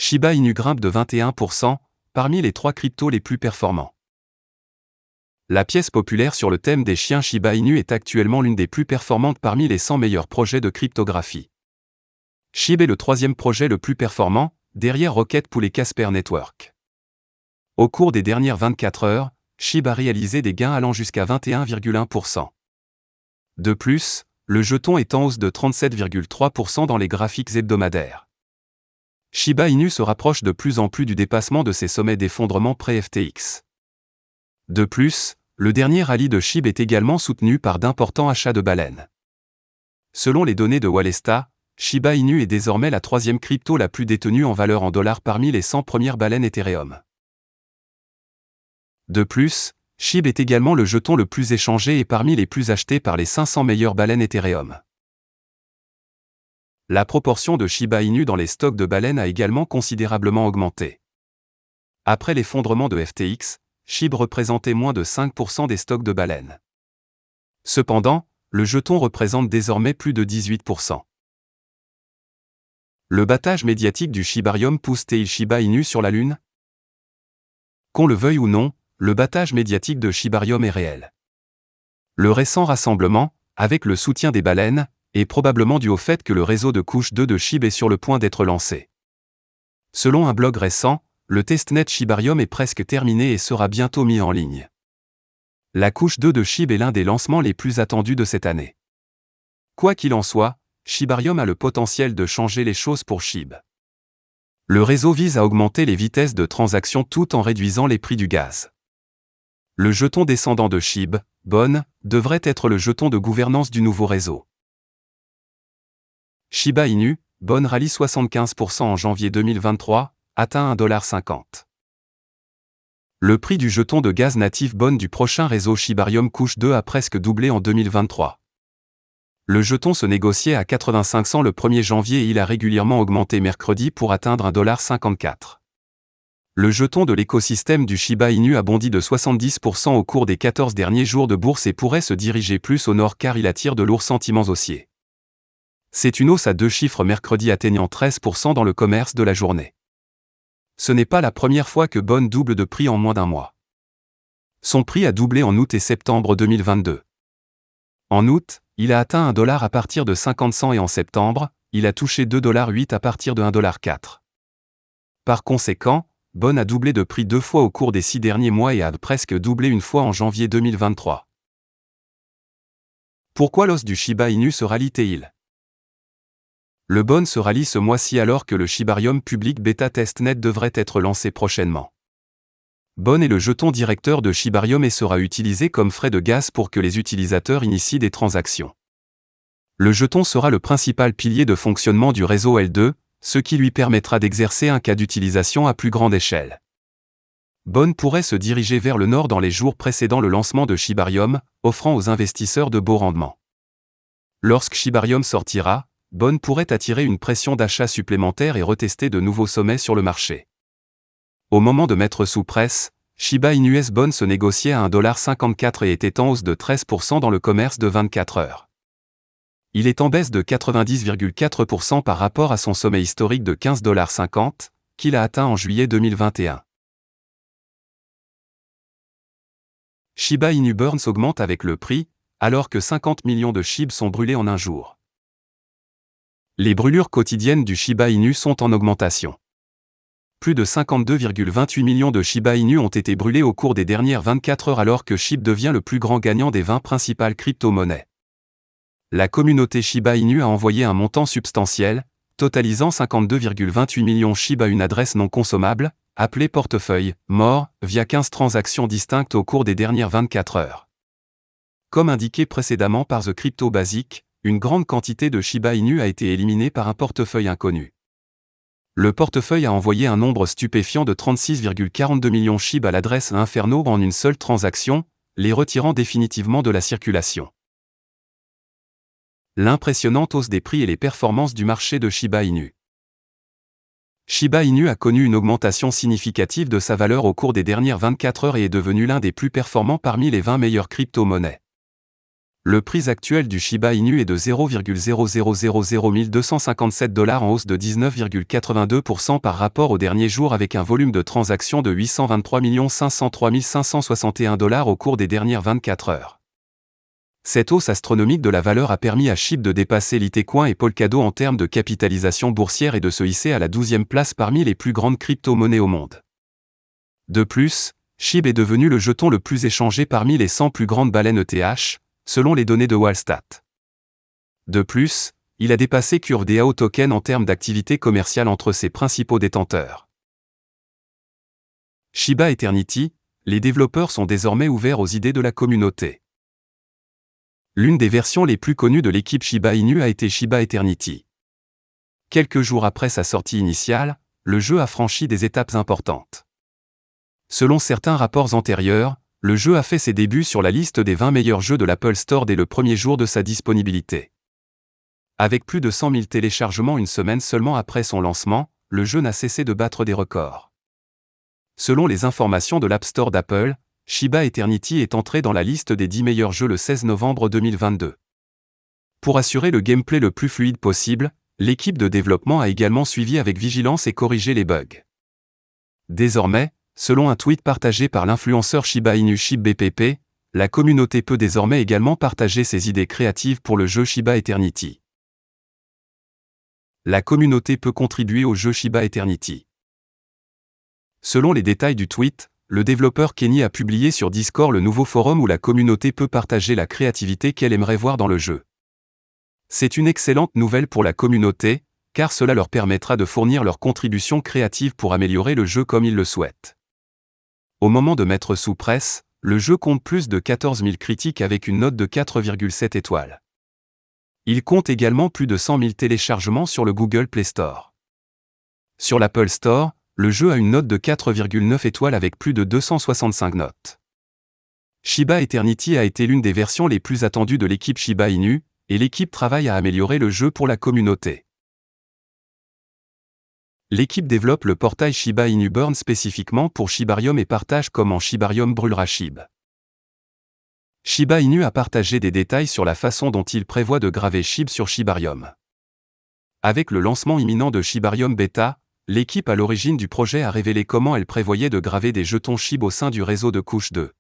Shiba Inu grimpe de 21%, parmi les 3 cryptos les plus performants. La pièce populaire sur le thème des chiens Shiba Inu est actuellement l'une des plus performantes parmi les 100 meilleurs projets de cryptographie. SHIB est le 3e projet le plus performant, derrière Rocket Pool et Casper Network. Au cours des dernières 24 heures, SHIB a réalisé des gains allant jusqu'à 21,1%. De plus, le jeton est en hausse de 37,3% dans les graphiques hebdomadaires. Shiba Inu se rapproche de plus en plus du dépassement de ses sommets d'effondrement pré-FTX. De plus, le dernier rallye de SHIB est également soutenu par d'importants achats de baleines. Selon les données de Wallesta, Shiba Inu est désormais la 3e crypto la plus détenue en valeur en dollars parmi les 100 premières baleines Ethereum. De plus, SHIB est également le jeton le plus échangé et parmi les plus achetés par les 500 meilleures baleines Ethereum. La proportion de Shiba Inu dans les stocks de baleines a également considérablement augmenté. Après l'effondrement de FTX, SHIB représentait moins de 5% des stocks de baleines. Cependant, le jeton représente désormais plus de 18%. Le battage médiatique du Shibarium pousse-t-il Shiba Inu sur la Lune? Qu'on le veuille ou non, le battage médiatique de Shibarium est réel. Le récent rassemblement, avec le soutien des baleines, est probablement dû au fait que le réseau de couche 2 de SHIB est sur le point d'être lancé. Selon un blog récent, le testnet Shibarium est presque terminé et sera bientôt mis en ligne. La couche 2 de SHIB est l'un des lancements les plus attendus de cette année. Quoi qu'il en soit, Shibarium a le potentiel de changer les choses pour SHIB. Le réseau vise à augmenter les vitesses de transaction tout en réduisant les prix du gaz. Le jeton descendant de SHIB, BON, devrait être le jeton de gouvernance du nouveau réseau. Shiba Inu, BON rallie 75% en janvier 2023, atteint 1,50$. Le prix du jeton de gaz natif BON du prochain réseau Shibarium couche 2 a presque doublé en 2023. Le jeton se négociait à 85 cents le 1er janvier et il a régulièrement augmenté mercredi pour atteindre 1,54$. Le jeton de l'écosystème du Shiba Inu a bondi de 70% au cours des 14 derniers jours de bourse et pourrait se diriger plus au nord car il attire de lourds sentiments haussiers. C'est une hausse à 2 chiffres mercredi atteignant 13% dans le commerce de la journée. Ce n'est pas la première fois que BON double de prix en moins d'un mois. Son prix a doublé en août et septembre 2022. En août, il a atteint 1$ à partir de 50 cents et en septembre, il a touché 2,08$ à partir de 1,04$. Par conséquent, BON a doublé de prix 2 fois au cours des 6 derniers mois et a presque doublé une fois en janvier 2023. Pourquoi l'os du Shiba Inu se rallie-t-il? Le BON se rallie ce mois-ci alors que le Shibarium Public Beta Testnet devrait être lancé prochainement. BON est le jeton directeur de Shibarium et sera utilisé comme frais de gaz pour que les utilisateurs initient des transactions. Le jeton sera le principal pilier de fonctionnement du réseau L2, ce qui lui permettra d'exercer un cas d'utilisation à plus grande échelle. BON pourrait se diriger vers le nord dans les jours précédant le lancement de Shibarium, offrant aux investisseurs de beaux rendements. Lorsque Shibarium sortira, BON pourrait attirer une pression d'achat supplémentaire et retester de nouveaux sommets sur le marché. Au moment de mettre sous presse, Shiba Inu BON se négociait à 1,54$ et était en hausse de 13% dans le commerce de 24 heures. Il est en baisse de 90,4% par rapport à son sommet historique de 15,50$, qu'il a atteint en juillet 2021. Shiba Inu Burns augmente avec le prix, alors que 50 millions de SHIB sont brûlés en un jour. Les brûlures quotidiennes du Shiba Inu sont en augmentation. Plus de 52,28 millions de Shiba Inu ont été brûlés au cours des dernières 24 heures alors que SHIB devient le plus grand gagnant des 20 principales crypto-monnaies. La communauté Shiba Inu a envoyé un montant substantiel, totalisant 52,28 millions SHIB à une adresse non consommable, appelée portefeuille, mort, via 15 transactions distinctes au cours des dernières 24 heures. Comme indiqué précédemment par The Crypto Basic, une grande quantité de Shiba Inu a été éliminée par un portefeuille inconnu. Le portefeuille a envoyé un nombre stupéfiant de 36,42 millions SHIB à l'adresse Inferno en une seule transaction, les retirant définitivement de la circulation. L'impressionnante hausse des prix et les performances du marché de Shiba Inu. Shiba Inu a connu une augmentation significative de sa valeur au cours des dernières 24 heures et est devenu l'un des plus performants parmi les 20 meilleures crypto-monnaies. Le prix actuel du Shiba Inu est de 0,00001257 $ en hausse de 19,82% par rapport au dernier jour avec un volume de transactions de 823 503 561 $ au cours des dernières 24 heures. Cette hausse astronomique de la valeur a permis à SHIB de dépasser Litecoin et Polkadot en termes de capitalisation boursière et de se hisser à la 12e place parmi les plus grandes crypto-monnaies au monde. De plus, SHIB est devenu le jeton le plus échangé parmi les 100 plus grandes baleines ETH, selon les données de Wallstat. De plus, il a dépassé Curve DAO Token en termes d'activité commerciale entre ses principaux détenteurs. Shiba Eternity, les développeurs sont désormais ouverts aux idées de la communauté. L'une des versions les plus connues de l'équipe Shiba Inu a été Shiba Eternity. Quelques jours après sa sortie initiale, le jeu a franchi des étapes importantes. Selon certains rapports antérieurs, le jeu a fait ses débuts sur la liste des 20 meilleurs jeux de l'Apple Store dès le premier jour de sa disponibilité. Avec plus de 100 000 téléchargements une semaine seulement après son lancement, le jeu n'a cessé de battre des records. Selon les informations de l'App Store d'Apple, Shiba Eternity est entré dans la liste des 10 meilleurs jeux le 16 novembre 2022. Pour assurer le gameplay le plus fluide possible, l'équipe de développement a également suivi avec vigilance et corrigé les bugs. Désormais, selon un tweet partagé par l'influenceur Shiba Inu ShibBPP, la communauté peut désormais également partager ses idées créatives pour le jeu Shiba Eternity. La communauté peut contribuer au jeu Shiba Eternity. Selon les détails du tweet, le développeur Kenny a publié sur Discord le nouveau forum où la communauté peut partager la créativité qu'elle aimerait voir dans le jeu. C'est une excellente nouvelle pour la communauté, car cela leur permettra de fournir leurs contributions créatives pour améliorer le jeu comme ils le souhaitent. Au moment de mettre sous presse, le jeu compte plus de 14 000 critiques avec une note de 4,7 étoiles. Il compte également plus de 100 000 téléchargements sur le Google Play Store. Sur l'Apple Store, le jeu a une note de 4,9 étoiles avec plus de 265 notes. Shiba Eternity a été l'une des versions les plus attendues de l'équipe Shiba Inu, et l'équipe travaille à améliorer le jeu pour la communauté. L'équipe développe le portail Shiba Inu Burn spécifiquement pour Shibarium et partage comment Shibarium brûlera SHIB. Shiba Inu a partagé des détails sur la façon dont il prévoit de graver SHIB sur Shibarium. Avec le lancement imminent de Shibarium Beta, l'équipe à l'origine du projet a révélé comment elle prévoyait de graver des jetons SHIB au sein du réseau de couche 2.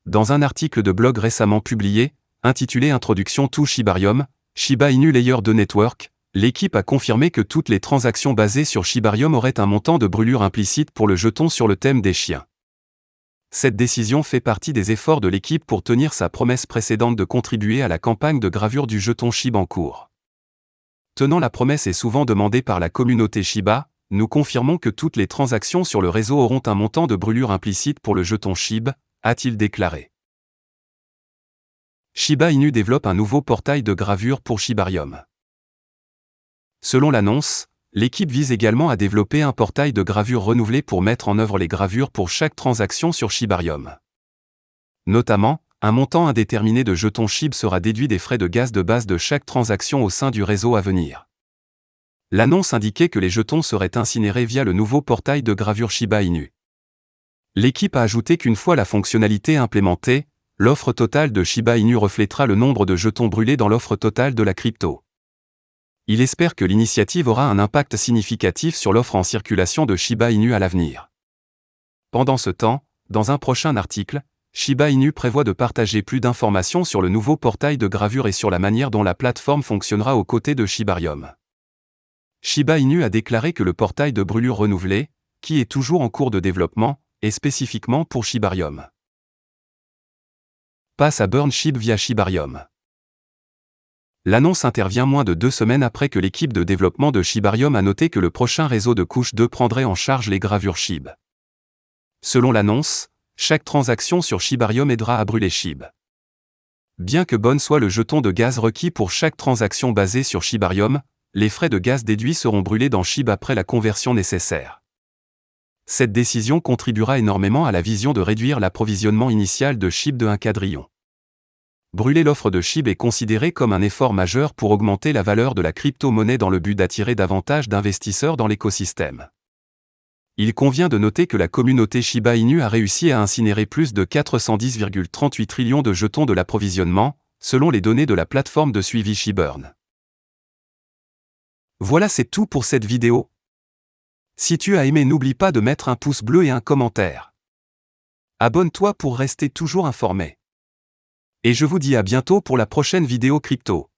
Dans un article de blog récemment publié, intitulé Introduction to Shibarium, Shiba Inu Layer 2 Network, l'équipe a confirmé que toutes les transactions basées sur Shibarium auraient un montant de brûlure implicite pour le jeton sur le thème des chiens. Cette décision fait partie des efforts de l'équipe pour tenir sa promesse précédente de contribuer à la campagne de gravure du jeton SHIB en cours. Tenant la promesse et souvent demandée par la communauté Shiba, nous confirmons que toutes les transactions sur le réseau auront un montant de brûlure implicite pour le jeton SHIB, a-t-il déclaré. Shiba Inu développe un nouveau portail de gravure pour Shibarium. Selon l'annonce, l'équipe vise également à développer un portail de gravure renouvelé pour mettre en œuvre les gravures pour chaque transaction sur Shibarium. Notamment, un montant indéterminé de jetons SHIB sera déduit des frais de gaz de base de chaque transaction au sein du réseau à venir. L'annonce indiquait que les jetons seraient incinérés via le nouveau portail de gravure Shiba Inu. L'équipe a ajouté qu'une fois la fonctionnalité implémentée, l'offre totale de Shiba Inu reflètera le nombre de jetons brûlés dans l'offre totale de la crypto. Il espère que l'initiative aura un impact significatif sur l'offre en circulation de Shiba Inu à l'avenir. Pendant ce temps, dans un prochain article, Shiba Inu prévoit de partager plus d'informations sur le nouveau portail de gravure et sur la manière dont la plateforme fonctionnera aux côtés de Shibarium. Shiba Inu a déclaré que le portail de brûlure renouvelé, qui est toujours en cours de développement, est spécifiquement pour Shibarium. Passe à Burn SHIB via Shibarium. L'annonce intervient moins de 2 semaines après que l'équipe de développement de Shibarium a noté que le prochain réseau de couche 2 prendrait en charge les gravures SHIB. Selon l'annonce, chaque transaction sur Shibarium aidera à brûler SHIB. Bien que bon soit le jeton de gaz requis pour chaque transaction basée sur Shibarium, les frais de gaz déduits seront brûlés dans SHIB après la conversion nécessaire. Cette décision contribuera énormément à la vision de réduire l'approvisionnement initial de SHIB de 1 quadrillion. Brûler l'offre de SHIB est considéré comme un effort majeur pour augmenter la valeur de la crypto-monnaie dans le but d'attirer davantage d'investisseurs dans l'écosystème. Il convient de noter que la communauté Shiba Inu a réussi à incinérer plus de 410,38 trillions de jetons de l'approvisionnement, selon les données de la plateforme de suivi Shibburn. Voilà, c'est tout pour cette vidéo. Si tu as aimé, n'oublie pas de mettre un pouce bleu et un commentaire. Abonne-toi pour rester toujours informé. Et je vous dis à bientôt pour la prochaine vidéo crypto.